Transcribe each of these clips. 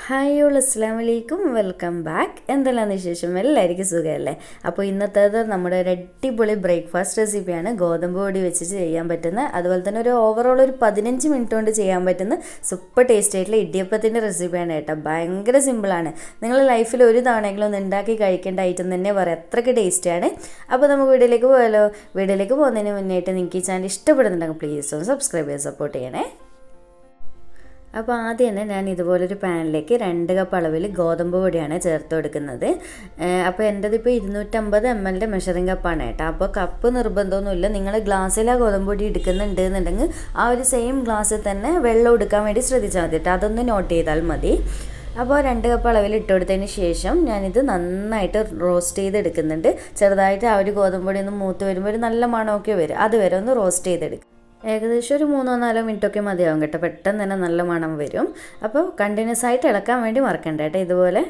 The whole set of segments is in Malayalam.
ഹായ് ഓൾ അസ്സലാമു അലൈക്കും വെൽക്കം ബാക്ക്. എന്തെല്ലാം വിശേഷം? എല്ലാവർക്കും സുഖമല്ലേ? അപ്പോൾ ഇന്നത്തേത് നമ്മുടെ ഒരു അടിപൊളി ബ്രേക്ക്ഫാസ്റ്റ് റെസിപ്പിയാണ്. ഗോതമ്പ് പൊടി വെച്ചിട്ട് ചെയ്യാൻ പറ്റുന്ന, അതുപോലെ തന്നെ ഒരു ഓവറോൾ ഒരു 15 മിനിറ്റ് കൊണ്ട് ചെയ്യാൻ പറ്റുന്ന സൂപ്പർ ടേസ്റ്റ് ആയിട്ടുള്ള ഇടിയപ്പത്തിൻ്റെ റെസിപ്പിയാണ് കേട്ടോ. ഭയങ്കര സിമ്പിളാണ്. നിങ്ങൾ ലൈഫിൽ ഒരു തവണയെങ്കിലും ഒന്ന് ഉണ്ടാക്കി കഴിക്കേണ്ട ഐറ്റം തന്നെ പറയാം, അത്രയ്ക്ക് ടേസ്റ്റിയാണ്. അപ്പോൾ നമുക്ക് വീഡിയോയിലേക്ക് പോയാലോ? വീഡിയോയിലേക്ക് പോകുന്നതിന് മുന്നേയായിട്ട് നിങ്ങൾക്ക് ഈ ചാനൽ ഇഷ്ടപ്പെടുന്നുണ്ടെങ്കിൽ പ്ലീസ് ഒന്ന് സബ്സ്ക്രൈബ് ചെയ്ത് സപ്പോർട്ട് ചെയ്യണേ. അപ്പോൾ ആദ്യം തന്നെ ഞാൻ ഇതുപോലൊരു പാനിലേക്ക് 2 കപ്പ് അളവിൽ ഗോതമ്പ് പൊടിയാണ് ചേർത്ത് കൊടുക്കുന്നത്. അപ്പോൾ എൻ്റെതിപ്പോൾ 250 ml മെഷറിംഗ് കപ്പാണ് കേട്ടോ. അപ്പോൾ കപ്പ് നിർബന്ധമൊന്നുമില്ല. നിങ്ങൾ ഗ്ലാസ്സിലാണ് ഗോതമ്പ് പൊടി എടുക്കുന്നുണ്ട് എന്നുണ്ടെങ്കിൽ ആ ഒരു സെയിം ഗ്ലാസ്സിൽ തന്നെ വെള്ളം എടുക്കാൻ വേണ്ടി ശ്രദ്ധിച്ചാൽ മതി കേട്ടോ. അതൊന്ന് നോട്ട് ചെയ്താൽ മതി. അപ്പോൾ 2 കപ്പ് അളവിൽ ഇട്ട് കൊടുത്തതിന് ശേഷം ഞാനിത് നന്നായിട്ട് റോസ്റ്റ് ചെയ്തെടുക്കുന്നുണ്ട്. ചെറുതായിട്ട് ആ ഒരു ഗോതമ്പ് പൊടി ഒന്ന് മൂത്ത് വരുമ്പോൾ ഒരു നല്ല മണമൊക്കെ വരും, അതുവരെ ഒന്ന് റോസ്റ്റ് ചെയ്തെടുക്കും. ഏകദേശം ഒരു 3-4 മിനിറ്റൊക്കെ മതിയാവും കേട്ടോ. പെട്ടെന്ന് തന്നെ നല്ല മണം വരും. അപ്പോൾ കണ്ടിന്യൂസ് ആയിട്ട് ഇളക്കാൻ വേണ്ടി മറക്കണ്ട കേട്ടോ. ഇതുപോലെ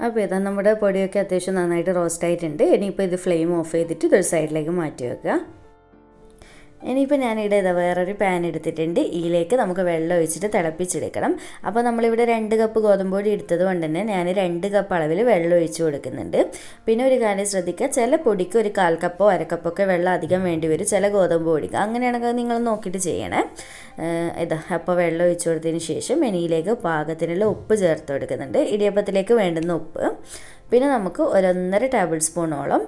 അപ്പോൾ ഇതാ നമ്മുടെ പൊടിയൊക്കെ അത്യാവശ്യം നന്നായിട്ട് റോസ്റ്റ് ആയിട്ടുണ്ട്. ഇനിയിപ്പോൾ ഇത് ഫ്ലെയിം ഓഫ് ചെയ്തിട്ട് ഇതൊരു സൈഡിലേക്ക് മാറ്റി വെക്കുക. ഇനിയിപ്പോൾ ഞാനിവിടെ വേറൊരു പാൻ എടുത്തിട്ടുണ്ട്. ഇതിലേക്ക് നമുക്ക് വെള്ളം ഒഴിച്ചിട്ട് തിളപ്പിച്ചെടുക്കണം. അപ്പോൾ നമ്മളിവിടെ 2 കപ്പ് ഗോതമ്പ് പൊടി എടുത്തത് കൊണ്ട് തന്നെ ഞാൻ 2 കപ്പ് അളവിൽ വെള്ളം ഒഴിച്ച് കൊടുക്കുന്നുണ്ട്. പിന്നെ ഒരു കാര്യം ശ്രദ്ധിക്കുക, ചില പൊടിക്ക് ഒരു 1/4 കപ്പോ 1/2 കപ്പൊക്കെ വെള്ളം അധികം വേണ്ടി വരും ചില ഗോതമ്പ് പൊടിക്ക്. അങ്ങനെയാണെങ്കിൽ നിങ്ങൾ നോക്കിയിട്ട് ചെയ്യണേ. അപ്പോൾ വെള്ളം ഒഴിച്ച് കൊടുത്തതിന് ശേഷം ഇതിലേക്ക് പാകത്തിനുള്ള ഉപ്പ് ചേർത്ത് കൊടുക്കുന്നുണ്ട്. ഇടിയപ്പത്തിലേക്ക് വേണ്ടുന്ന ഉപ്പ്. പിന്നെ നമുക്ക് 1.5 ടേബിൾ സ്പൂണോളം,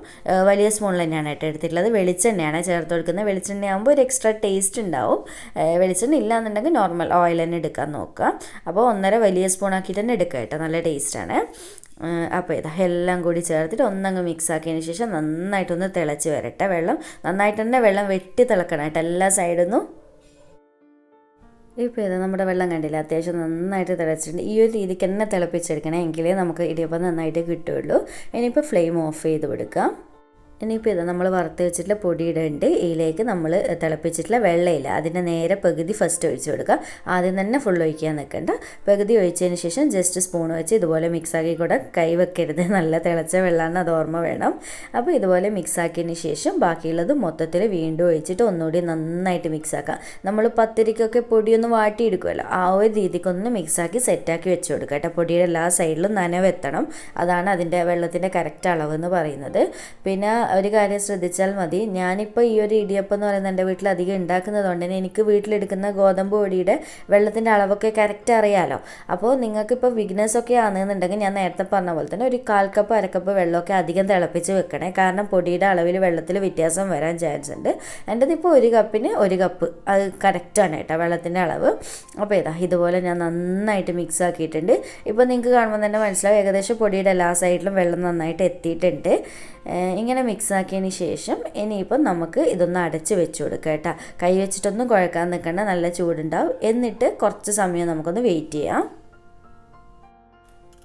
വലിയ സ്പൂണിൽ തന്നെയാണ് കേട്ടോ എടുത്തിട്ടുള്ളത്, വെളിച്ചെണ്ണയാണ് ചേർത്ത് കൊടുക്കുന്നത്. വെളിച്ചെണ്ണ ആകുമ്പോൾ ഒരു എക്സ്ട്രാ ടേസ്റ്റ് ഉണ്ടാവും. വെളിച്ചെണ്ണ ഇല്ലാന്നുണ്ടെങ്കിൽ നോർമൽ ഓയിൽ തന്നെ എടുക്കാൻ നോക്കുക. അപ്പോൾ 1.5 വലിയ സ്പൂണാക്കിയിട്ട് തന്നെ എടുക്കുക കേട്ടോ, നല്ല ടേസ്റ്റാണ്. അപ്പോൾ എല്ലാം കൂടി ചേർത്തിട്ട് ഒന്നങ്ങ് മിക്സ് ആക്കിയതിന് ശേഷം നന്നായിട്ടൊന്ന് തിളച്ച് വരട്ടെ. നന്നായിട്ട് തന്നെ വെള്ളം വെട്ടി തിളക്കണം കേട്ടോ, എല്ലാ സൈഡിൽ നിന്നും. ഇപ്പോൾ നമ്മുടെ വെള്ളം കണ്ടില്ല, അത്യാവശ്യം നന്നായിട്ട് തിളച്ചിട്ടുണ്ട്. ഈ ഒരു രീതിക്ക് തന്നെ തിളപ്പിച്ചെടുക്കണം, എങ്കിലേ നമുക്ക് ഇടിയപ്പം നന്നായിട്ട് കിട്ടുകയുള്ളൂ. ഇനിയിപ്പോൾ ഫ്ലെയിം ഓഫ് ചെയ്ത് കൊടുക്കാം. ഇനിയിപ്പോൾ നമ്മൾ വറുത്ത് വെച്ചിട്ടുള്ള പൊടിയിടുന്നുണ്ട്. ഇതിലേക്ക് നമ്മൾ തിളപ്പിച്ചിട്ടുള്ള വെള്ളമില്ല, അതിൻ്റെ നേരെ പകുതി ഫസ്റ്റ് ഒഴിച്ച് കൊടുക്കുക. ആദ്യം തന്നെ ഫുൾ ഒഴിക്കാൻ നിൽക്കണ്ട. പകുതി ഒഴിച്ചതിന് ശേഷം ജസ്റ്റ് സ്പൂൺ വെച്ച് ഇതുപോലെ മിക്സാക്കി കൂടെ കൈ വെക്കരുത്, നല്ല തിളച്ച വെള്ളമാണ്, അത് ഓർമ്മ വേണം. അപ്പോൾ ഇതുപോലെ മിക്സാക്കിയതിന് ശേഷം ബാക്കിയുള്ളത് മൊത്തത്തിൽ വീണ്ടും ഒഴിച്ചിട്ട് ഒന്നുകൂടി നന്നായിട്ട് മിക്സാക്കാം. നമ്മൾ പത്തിരിക്കൊക്കെ പൊടിയൊന്ന് വാട്ടിയെടുക്കുമല്ലോ, ആ ഒരു രീതിക്കൊന്ന് മിക്സാക്കി സെറ്റാക്കി വെച്ച് കൊടുക്കുക കേട്ടോ. പൊടിയുടെ എല്ലാ സൈഡിലും നനവെത്തണം, അതാണ് അതിൻ്റെ വെള്ളത്തിൻ്റെ കറക്റ്റ് അളവെന്ന് പറയുന്നത്. പിന്നെ ഒരു കാര്യം ശ്രദ്ധിച്ചാൽ മതി, ഞാനിപ്പോൾ ഈ ഒരു ഇടിയപ്പം എന്ന് പറയുന്നത് എൻ്റെ വീട്ടിൽ അധികം ഉണ്ടാക്കുന്നത് കൊണ്ട് തന്നെ എനിക്ക് വീട്ടിലെടുക്കുന്ന ഗോതമ്പ് പൊടിയുടെ വെള്ളത്തിൻ്റെ അളവൊക്കെ കറക്റ്റ് അറിയാമല്ലോ. അപ്പോൾ നിങ്ങൾക്കിപ്പോൾ വിഗ്നസൊക്കെ ആണെന്നുണ്ടെങ്കിൽ ഞാൻ നേരത്തെ പറഞ്ഞ പോലെ തന്നെ ഒരു 1/4 കപ്പ് 1/2 കപ്പ് വെള്ളമൊക്കെ അധികം തിളപ്പിച്ച് വെക്കണേ. കാരണം പൊടിയുടെ അളവിൽ വെള്ളത്തിൽ വ്യത്യാസം വരാൻ ചാൻസ് ഉണ്ട്. എൻ്റെതിപ്പോൾ 1 കപ്പിന് 1 കപ്പ്, അത് കറക്റ്റാണ് കേട്ടോ വെള്ളത്തിൻ്റെ അളവ്. അപ്പോൾ ഇതുപോലെ ഞാൻ നന്നായിട്ട് മിക്സ് ആക്കിയിട്ടുണ്ട്. ഇപ്പോൾ നിങ്ങൾക്ക് കാണുമ്പോൾ തന്നെ മനസ്സിലാവും ഏകദേശം പൊടിയുടെ എല്ലാ സൈഡിലും വെള്ളം നന്നായിട്ട് എത്തിയിട്ടുണ്ട്. ഇങ്ങനെ മിക്സ് ആക്കിയതിന് ശേഷം ഇനിയിപ്പം നമുക്ക് ഇതൊന്ന് അടച്ച് വെച്ച് കൊടുക്കുക കേട്ടോ. കൈ വെച്ചിട്ടൊന്നും കുഴക്കാൻ നിൽക്കണ്ട, നല്ല ചൂടുണ്ടാവും. എന്നിട്ട് കുറച്ച് സമയം നമുക്കൊന്ന് വെയിറ്റ് ചെയ്യാം.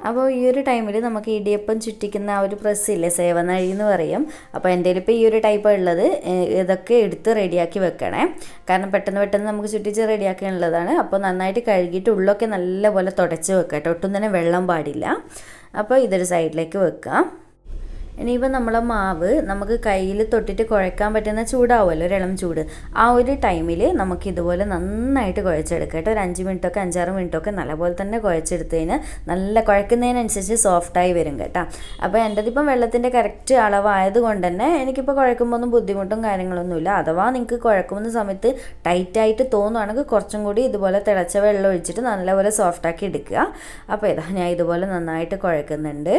അപ്പോൾ ഈ ഒരു ടൈമിൽ നമുക്ക് ഇടിയപ്പം ചുറ്റിക്കുന്ന ആ ഒരു പ്രസ്സില്ലേ, സേവനഴി എന്ന് പറയും. അപ്പോൾ എൻ്റെ കയ്യിൽ ഇപ്പോൾ ഈ ഒരു ടൈപ്പ് ഉള്ളത്. ഇതൊക്കെ എടുത്ത് റെഡിയാക്കി വെക്കണേ, കാരണം പെട്ടെന്ന് നമുക്ക് ചുറ്റിച്ച് റെഡിയാക്കാനുള്ളതാണ്. അപ്പോൾ നന്നായിട്ട് കഴുകിയിട്ട് ഉള്ളൊക്കെ നല്ലപോലെ തുടച്ച് വെക്കുക കേട്ടോ, ഒട്ടും തന്നെ വെള്ളം പാടില്ല. അപ്പോൾ ഇതൊരു സൈഡിലേക്ക് വെക്കാം. ഇനിയിപ്പോൾ നമ്മളെ മാവ് നമുക്ക് കയ്യിൽ തൊട്ടിട്ട് കുഴക്കാൻ പറ്റുന്ന ചൂടാവുമല്ലോ, ഒരു ഇളം ചൂട്. ആ ഒരു ടൈമിൽ നമുക്ക് ഇതുപോലെ നന്നായിട്ട് കുഴച്ചെടുക്കാം കേട്ടോ. ഒരു 5 മിനിറ്റൊക്കെ 5-6 മിനിറ്റൊക്കെ നല്ലപോലെ തന്നെ കുഴച്ചെടുത്ത് കഴിഞ്ഞാൽ നല്ല കുഴക്കുന്നതിനനുസരിച്ച് സോഫ്റ്റായി വരും കേട്ടോ. അപ്പോൾ എൻ്റെതിപ്പം വെള്ളത്തിൻ്റെ കറക്റ്റ് അളവായത് കൊണ്ട് തന്നെ എനിക്കിപ്പോൾ കുഴക്കുമ്പോൾ ഒന്നും ബുദ്ധിമുട്ടും കാര്യങ്ങളൊന്നുമില്ല. അഥവാ നിങ്ങൾക്ക് കുഴക്കുന്ന സമയത്ത് ടൈറ്റായിട്ട് തോന്നുവാണെങ്കിൽ കുറച്ചും കൂടി ഇതുപോലെ തിളച്ച വെള്ളം ഒഴിച്ചിട്ട് നല്ലപോലെ സോഫ്റ്റാക്കി എടുക്കുക. അപ്പോൾ ഞാൻ ഇതുപോലെ നന്നായിട്ട് കുഴക്കുന്നുണ്ട്.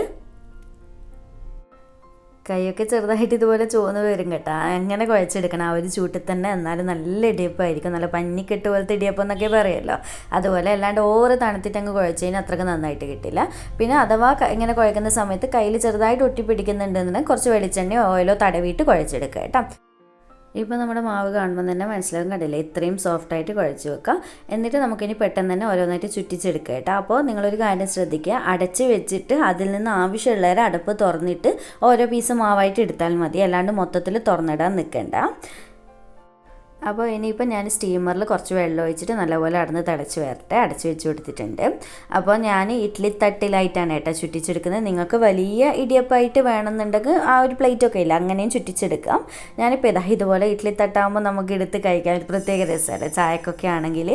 കൈയൊക്കെ ചെറുതായിട്ട് ഇതുപോലെ ചോന്ന് വരും കേട്ടോ. അങ്ങനെ കുഴച്ചെടുക്കണം ആ ഒരു ചൂട്ടിൽ തന്നെ, എന്നാലും നല്ല ഇടിയപ്പമായിരിക്കും. നല്ല പഞ്ഞിക്കെട്ട് പോലത്തെ ഇടിയപ്പം എന്നൊക്കെ പറയുമല്ലോ, അതുപോലെ. അല്ലാണ്ട് ഓവർ തണുത്തിട്ട് അങ്ങ് കുഴച്ച് കഴിഞ്ഞാൽ അത്രയ്ക്ക് നന്നായിട്ട് കിട്ടില്ല. പിന്നെ അഥവാ ഇങ്ങനെ കുഴക്കുന്ന സമയത്ത് കയ്യിൽ ചെറുതായിട്ട് ഒട്ടിപ്പിടിക്കുന്നുണ്ടെന്നുണ്ടെങ്കിൽ കുറച്ച് വെളിച്ചെണ്ണയോ ഓയിലോ തടവിയിട്ട് കുഴച്ചെടുക്കുക കേട്ടോ. ഇപ്പോൾ നമ്മുടെ മാവ് കാണുമ്പോൾ തന്നെ മനസ്സിലാകും, കണ്ടില്ലേ, ഇത്രയും സോഫ്റ്റായിട്ട് കുഴച്ച് വെക്കാം. എന്നിട്ട് നമുക്കിനി പെട്ടെന്ന് തന്നെ ഓരോന്നായിട്ട് ചുറ്റിച്ചെടുക്കുക കേട്ടോ. അപ്പോൾ നിങ്ങളൊരു കാര്യം ശ്രദ്ധിക്കുക, അടച്ച് വെച്ചിട്ട് അതിൽ നിന്ന് ആവശ്യമുള്ളവരെ അടുപ്പ് തുറന്നിട്ട് ഓരോ പീസ് മാവായിട്ട് എടുത്താൽ മതി, അല്ലാണ്ട് മൊത്തത്തിൽ തുറന്നിടാൻ നിൽക്കണ്ട. അപ്പോൾ ഇനിയിപ്പോൾ ഞാൻ സ്റ്റീമറിൽ കുറച്ച് വെള്ളം ഒഴിച്ചിട്ട് നല്ലപോലെ അടന്ന് തിളച്ച് വരട്ടെ, അടച്ച് വെച്ച് കൊടുത്തിട്ടുണ്ട്. അപ്പോൾ ഞാൻ ഇഡ്ഡലി തട്ടിലായിട്ടാണ് കേട്ടോ ചുറ്റിച്ചെടുക്കുന്നത്. നിങ്ങൾക്ക് വലിയ ഇടിയപ്പമായിട്ട് വേണമെന്നുണ്ടെങ്കിൽ ആ ഒരു പ്ലേറ്റൊക്കെ ഇല്ല, അങ്ങനെയും ചുറ്റിച്ചെടുക്കാം. ഞാനിപ്പോൾ ഇതുപോലെ ഇഡ്ഡലി തട്ടാകുമ്പോൾ നമുക്ക് എടുത്ത് കഴിക്കാൻ ഒരു പ്രത്യേക രസമാണ്. ചായക്കൊക്കെ ആണെങ്കിൽ,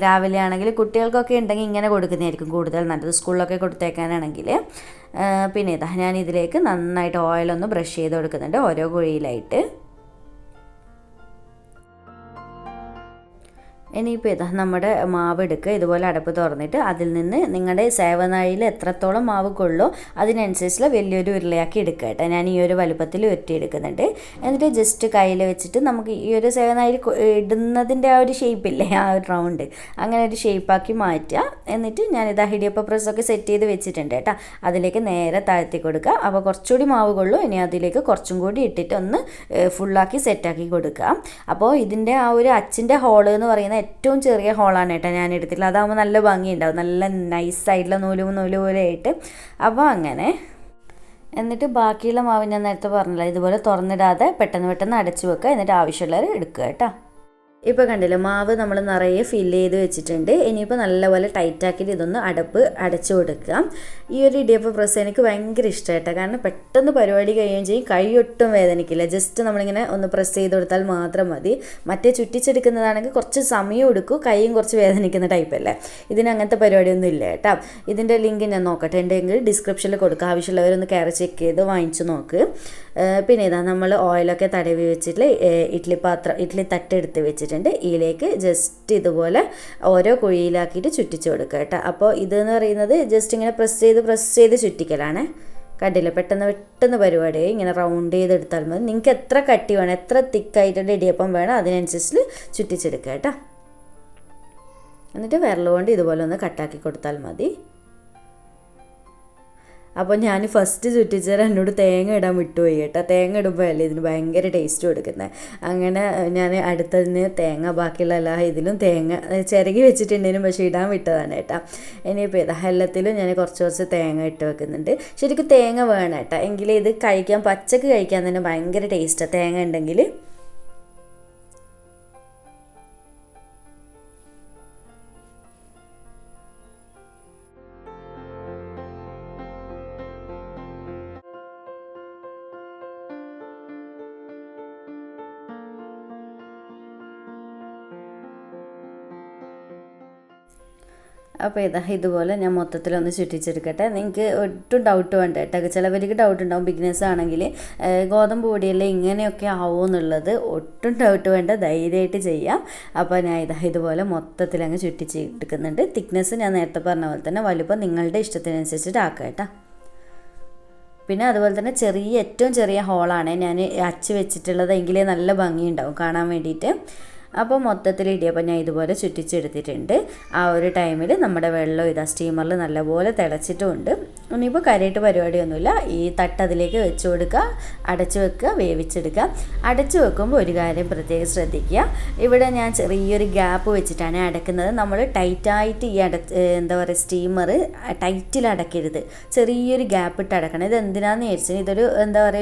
രാവിലെ ആണെങ്കിൽ കുട്ടികൾക്കൊക്കെ ഉണ്ടെങ്കിൽ ഇങ്ങനെ കൊടുക്കുന്നതായിരിക്കും കൂടുതൽ നല്ലത്, സ്കൂളിലൊക്കെ കൊടുത്തേക്കാനാണെങ്കിൽ. പിന്നെ ഞാൻ ഇതിലേക്ക് നന്നായിട്ട് ഓയിലൊന്ന് ബ്രഷ് ചെയ്ത് കൊടുക്കുന്നുണ്ട് ഓരോ കുഴിയിലായിട്ട്. ഇനിയിപ്പോൾ നമ്മുടെ മാവ് എടുക്കുക, ഇതുപോലെ അടപ്പ് തുറന്നിട്ട് അതിൽ നിന്ന് നിങ്ങളുടെ സേവനാഴിയിൽ എത്രത്തോളം മാവ് കൊള്ളോ അതിനനുസരിച്ചുള്ള വലിയൊരു ഉരുളയാക്കി എടുക്കുക കേട്ടോ. ഞാൻ ഈ ഒരു വലുപ്പത്തിൽ ഉരുട്ടിയെടുക്കുന്നുണ്ട്. എന്നിട്ട് ജസ്റ്റ് കയ്യിൽ വെച്ചിട്ട് നമുക്ക് ഈ ഒരു സേവനാഴി ഇടുന്നതിൻ്റെ ആ ഒരു ഷേപ്പില്ലേ, ആ ഒരു റൗണ്ട്, അങ്ങനെ ഒരു ഷേപ്പാക്കി മാറ്റുക. എന്നിട്ട് ഞാനിത് ഇടിയപ്പ പ്രസ്സൊക്കെ സെറ്റ് ചെയ്ത് വെച്ചിട്ടുണ്ട് കേട്ടോ. അതിലേക്ക് നേരെ താഴ്ത്തി കൊടുക്കുക. അപ്പോൾ കുറച്ചുകൂടി മാവ് കൊള്ളൂ. ഇനി അതിലേക്ക് കുറച്ചും കൂടി ഇട്ടിട്ട് ഒന്ന് ഫുള്ളാക്കി സെറ്റാക്കി കൊടുക്കുക. അപ്പോൾ ഇതിൻ്റെ ആ ഒരു അച്ചിൻ്റെ ഹോള് എന്ന് പറയുന്നത് ഏറ്റവും ചെറിയ ഹോളാണ് കേട്ടോ ഞാൻ എടുത്തിട്ടുള്ളത്. അതാകുമ്പോൾ നല്ല ഭംഗിയുണ്ടാവും, നല്ല നൈസായിട്ടുള്ള നൂല് പോലെ ആയിട്ട്. അപ്പോൾ അങ്ങനെ എന്നിട്ട് ബാക്കിയുള്ള മാവ് ഞാൻ നേരത്തെ പറഞ്ഞില്ല, ഇതുപോലെ തുറന്നിടാതെ പെട്ടെന്ന് അടച്ചു വെക്കുക. എന്നിട്ട് ആവശ്യമുള്ളവർ എടുക്കുക കേട്ടോ. ഇപ്പോൾ കണ്ടില്ല, മാവ് നമ്മൾ നിറയെ ഫില്ല് ചെയ്ത് വെച്ചിട്ടുണ്ട്. ഇനിയിപ്പോൾ നല്ലപോലെ ടൈറ്റാക്കിയിട്ട് ഇതൊന്ന് അടച്ചു കൊടുക്കുക. ഈ ഒരു ഇടിയപ്പ പ്രസ് എനിക്ക് ഭയങ്കര ഇഷ്ടമായിട്ടോ, കാരണം പെട്ടെന്ന് പരിപാടി കഴിയുകയും ചെയ്യും, കൈ ഒട്ടും വേദനിക്കില്ല. ജസ്റ്റ് നമ്മളിങ്ങനെ ഒന്ന് പ്രസ് ചെയ്ത് കൊടുത്താൽ മാത്രം മതി. മറ്റേ ചുറ്റിച്ചെടുക്കുന്നതാണെങ്കിൽ കുറച്ച് സമയം എടുക്കും, കൈയും കുറച്ച് വേദനിക്കുന്ന ടൈപ്പല്ലേ. ഇതിന് അങ്ങനത്തെ പരിപാടിയൊന്നും ഇല്ല കേട്ടോ. ഇതിൻ്റെ ലിങ്ക് ഞാൻ നോക്കട്ടെ, ഉണ്ടെങ്കിൽ ഡിസ്ക്രിപ്ഷനിൽ കൊടുക്കുക, ആവശ്യമുള്ളവരൊന്ന് കയറി ചെക്ക് ചെയ്ത് വാങ്ങിച്ച് നോക്ക്. പിന്നെ നമ്മൾ ഓയിലൊക്കെ തടവി വെച്ചിട്ട് ഇഡ്ഡലി തട്ടെടുത്ത് വെച്ചിട്ട് ഇതിലേക്ക് ജസ്റ്റ് ഇതുപോലെ ഓരോ കുഴിയിലാക്കിയിട്ട് ചുറ്റിച്ച് കൊടുക്കുക കേട്ടോ. അപ്പോൾ ഇതെന്ന് പറയുന്നത് ജസ്റ്റ് ഇങ്ങനെ പ്രസ് ചെയ്ത് ചുറ്റിക്കലാണ്. കണ്ടില്ല, പെട്ടെന്ന് പരിപാടിയായി. ഇങ്ങനെ റൗണ്ട് ചെയ്തെടുത്താൽ മതി. നിങ്ങൾക്ക് എത്ര കട്ടി വേണം, എത്ര തിക്കായിട്ടുള്ള ഇടിയപ്പം വേണം അതിനനുസരിച്ച് ചുറ്റിച്ചെടുക്കുക കേട്ടോ. എന്നിട്ട് വിരൽ കൊണ്ട് ഇതുപോലെ ഒന്ന് കട്ടാക്കി കൊടുത്താൽ മതി. അപ്പോൾ ഞാൻ ഫസ്റ്റ് ചുറ്റിച്ചാൽ എന്നോട് തേങ്ങ ഇടാൻ വിട്ടുപോയി കേട്ടോ. തേങ്ങ ഇടുമ്പോൾ അല്ലേ ഇതിന് ഭയങ്കര ടേസ്റ്റ് കൊടുക്കുന്നത്. അങ്ങനെ ഞാൻ അടുത്തതിന് തേങ്ങ, ബാക്കിയുള്ള എല്ലാ ഇതിലും തേങ്ങ ചിരകി വെച്ചിട്ടുണ്ടെങ്കിലും പക്ഷേ ഇടാൻ വിട്ടതാണ് കേട്ടോ. ഇനിയിപ്പോൾ എല്ലാത്തിലും ഞാൻ കുറച്ച് തേങ്ങ ഇട്ട് വെക്കുന്നുണ്ട്. ശരിക്കും തേങ്ങ വേണം കേട്ടോ, എങ്കിലേ ഇത് പച്ചക്ക് കഴിക്കാൻ തന്നെ ഭയങ്കര ടേസ്റ്റാണ് തേങ്ങ ഉണ്ടെങ്കിൽ. അപ്പോൾ ഇതുപോലെ ഞാൻ മൊത്തത്തിലൊന്ന് ചുറ്റിച്ചെടുക്കട്ടെ. നിങ്ങൾക്ക് ഒട്ടും ഡൗട്ട് വേണ്ട കേട്ടോ. ചിലവർക്ക് ഡൗട്ട് ഉണ്ടാവും, ബിഗിനേഴ്സ് ആണെങ്കിൽ ഗോതമ്പ് പൊടിയല്ലേ ഇങ്ങനെയൊക്കെ ആവുമോ എന്നുള്ളത്. ഒട്ടും ഡൗട്ട് വേണ്ട, ധൈര്യമായിട്ട് ചെയ്യാം. അപ്പോൾ ഞാൻ ഇതുപോലെ മൊത്തത്തിലങ്ങ് ചുറ്റിച്ചെടുക്കുന്നുണ്ട്. തിക്നെസ് ഞാൻ നേരത്തെ പറഞ്ഞ പോലെ തന്നെ വലുപ്പം നിങ്ങളുടെ ഇഷ്ടത്തിനനുസരിച്ചിട്ട് ആക്കാം കേട്ടോ. പിന്നെ അതുപോലെ തന്നെ ഏറ്റവും ചെറിയ ഹോളാണ് ഞാൻ അച്ച് വെച്ചിട്ടുള്ളത്, എങ്കിലേ നല്ല ഭംഗിയുണ്ടാവും കാണാൻ വേണ്ടിയിട്ട്. അപ്പോൾ മൊത്തത്തിൽ ഇടിയപ്പം ഞാൻ ഇതുപോലെ ചുറ്റിച്ചെടുത്തിട്ടുണ്ട്. ആ ഒരു ടൈമിൽ നമ്മുടെ വെള്ളം സ്റ്റീമറിൽ നല്ലപോലെ തിളച്ചിട്ടുമുണ്ട്. ഇനിയിപ്പോൾ കരയിട്ട് പരിപാടിയൊന്നുമില്ല. ഈ തട്ട് അതിലേക്ക് വെച്ച് കൊടുക്കുക, അടച്ചു വെക്കുക, വേവിച്ചെടുക്കുക. അടച്ചു വെക്കുമ്പോൾ ഒരു കാര്യം പ്രത്യേകം ശ്രദ്ധിക്കുക, ഇവിടെ ഞാൻ ചെറിയൊരു ഗ്യാപ്പ് വെച്ചിട്ടാണ് അടക്കുന്നത്. നമ്മൾ ടൈറ്റായിട്ട് ഈ സ്റ്റീമർ ടൈറ്റിൽ അടക്കരുത്, ചെറിയൊരു ഗ്യാപ്പ് ഇട്ട് അടക്കണം. ഇത് എന്തിനാണെന്ന് വിചാരിച്ചാൽ ഇതൊരു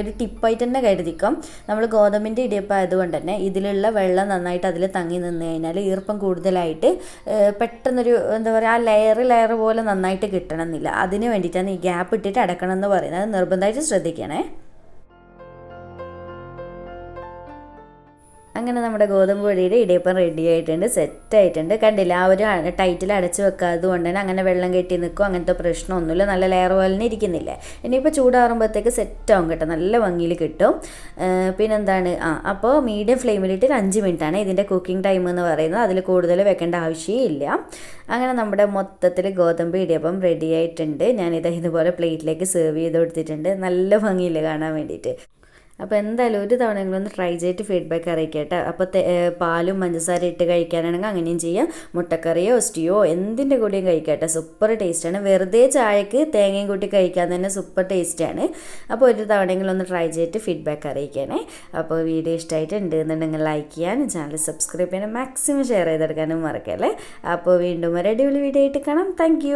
ഒരു ടിപ്പായിട്ട് തന്നെ കരുതിക്കും. നമ്മൾ ഗോതമ്പിൻ്റെ ഇടിയപ്പം ആയതുകൊണ്ട് തന്നെ ഇതിലുള്ള വെള്ളം നന്നായിട്ട് അതിൽ തങ്ങി നിന്ന് കഴിഞ്ഞാൽ ഈർപ്പം കൂടുതലായിട്ട് പെട്ടെന്നൊരു ആ ലെയർ പോലെ നന്നായിട്ട് കിട്ടണമെന്നില്ല. അതിന് വേണ്ടിയിട്ടാണ് ഈ ഗ്യാപ്പ് ഇട്ടിട്ട് അടക്കണം എന്ന് പറയുന്നത്. അത് നിർബന്ധമായിട്ട് ശ്രദ്ധിക്കണേ. അങ്ങനെ നമ്മുടെ ഗോതമ്പ് പൊടിയുടെ ഇടിയപ്പം റെഡി ആയിട്ടുണ്ട്, സെറ്റായിട്ടുണ്ട്. കണ്ടില്ല, ആ ഒരു ടൈറ്റിൽ അടച്ച് വെക്കാത്തത് കൊണ്ട് തന്നെ അങ്ങനെ വെള്ളം കെട്ടി നിൽക്കും, അങ്ങനത്തെ പ്രശ്നമൊന്നുമില്ല. നല്ല ലെയർ പോലെ തന്നെ ഇരിക്കുന്നില്ല. ഇനിയിപ്പോൾ ചൂടാറുമ്പോഴത്തേക്ക് സെറ്റാവും കേട്ടോ, നല്ല ഭംഗിയിൽ കിട്ടും. പിന്നെന്താണ്, അപ്പോൾ മീഡിയം ഫ്ലെയിമിലിട്ട് 5 മിനിറ്റാണ് ഇതിൻ്റെ കുക്കിംഗ് ടൈം എന്ന് പറയുന്നത്. അതിൽ കൂടുതൽ വെക്കേണ്ട ആവശ്യമില്ല. അങ്ങനെ നമ്മുടെ മൊത്തത്തിൽ ഗോതമ്പ് ഇടിയപ്പം റെഡി ആയിട്ടുണ്ട്. ഇതുപോലെ പ്ലേറ്റിലേക്ക് സെർവ് ചെയ്ത് കൊടുത്തിട്ടുണ്ട്. നല്ല ഭംഗിയില്ല കാണാൻ വേണ്ടിയിട്ട്. അപ്പോൾ എന്തായാലും ഒരു തവണയെങ്കിലും ഒന്ന് ട്രൈ ചെയ്തിട്ട് ഫീഡ്ബാക്ക് അറിയിക്കട്ടെ. അപ്പോൾ പാലും പഞ്ചസാര ഇട്ട് കഴിക്കാനാണെങ്കിൽ അങ്ങനെയും ചെയ്യാം. മുട്ടക്കറിയോ സ്റ്റ്യൂയോ എന്തിൻ്റെ കൂടെയും കഴിക്കട്ടെ, സൂപ്പർ ടേസ്റ്റാണ്. വെറുതെ ചായക്ക് തേങ്ങയും കൂട്ടി കഴിക്കാൻ തന്നെ സൂപ്പർ ടേസ്റ്റാണ്. അപ്പോൾ ഒരു തവണയെങ്കിലും ഒന്ന് ട്രൈ ചെയ്തിട്ട് ഫീഡ്ബാക്ക് അറിയിക്കണേ. അപ്പോൾ വീഡിയോ ഇഷ്ടമായിട്ടുണ്ട് എന്നുണ്ടെങ്കിൽ ലൈക്ക് ചെയ്യാനും ചാനൽ സബ്സ്ക്രൈബ് ചെയ്യാനും മാക്സിമം ഷെയർ ചെയ്തെടുക്കാനും മറക്കല്ലേ. അപ്പോൾ വീണ്ടും ഒരു അടിപൊളി വീഡിയോ ആയിട്ട് കാണാം. താങ്ക്